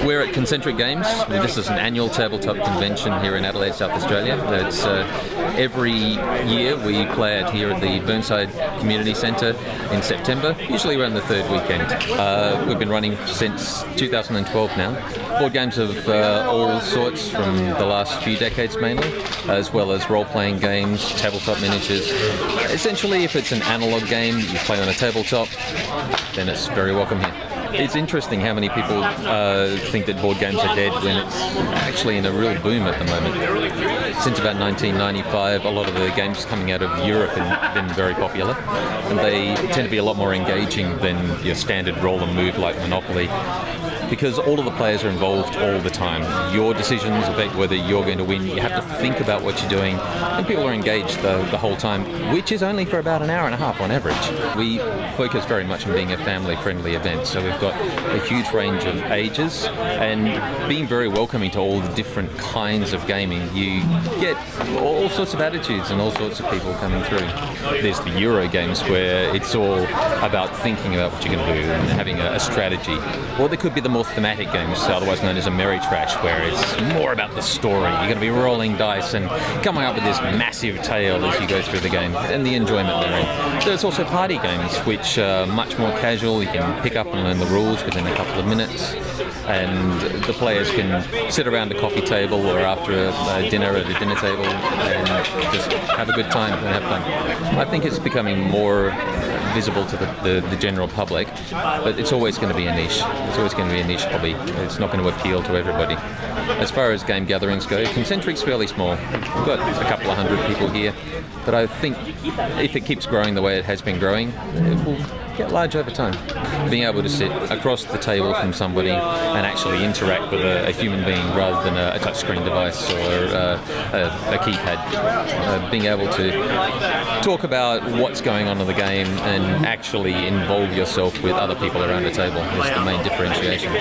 We're at ConCentric Games. This is an annual tabletop convention here in Adelaide, South Australia. It's every year we play it here at the Burnside Community Centre in September, usually around the third weekend. We've been running since 2012 now. Board games of all sorts from the last few decades mainly, as well as role-playing games, tabletop miniatures. Essentially, if it's an analog game you play on a tabletop, then it's very welcome here. It's interesting how many people think that board games are dead when it's actually in a real boom at the moment. Since about 1995, a lot of the games coming out of Europe have been very popular, and they tend to be a lot more engaging than your standard roll and move like Monopoly, because all of the players are involved all the time. Your decisions affect whether you're going to win. You have to think about what you're doing, and people are engaged the whole time, which is only for about an hour and a half on average. We focus very much on being a family-friendly event, so we've got a huge range of ages, and being very welcoming to all the different kinds of gaming. You get all sorts of attitudes and all sorts of people coming through. There's the Euro games where it's all about thinking about what you're going to do and having a strategy. Or there could be the more thematic games, otherwise known as a Ameritrash, where it's more about the story. You're going to be rolling dice and coming up with this massive tale as you go through the game, and the enjoyment therein. There's also party games, which are much more casual. You can pick up and learn the rules within a couple of minutes, and the players can sit around a coffee table or after a dinner at a dinner table and just have a good time and have fun. I think it's becoming more visible to the general public, but it's always going to be a niche. It's always going to be a niche hobby. It's not going to appeal to everybody. As far as game gatherings go, ConCentric's fairly small. We've got a couple of hundred people here, but I think if it keeps growing the way it has been growing, it will get large over time. Being able to sit across the table from somebody and actually interact with a human being rather than a touchscreen device or a keypad. Being able to talk about what's going on in the game and actually involve yourself with other people around the table is the main differentiation.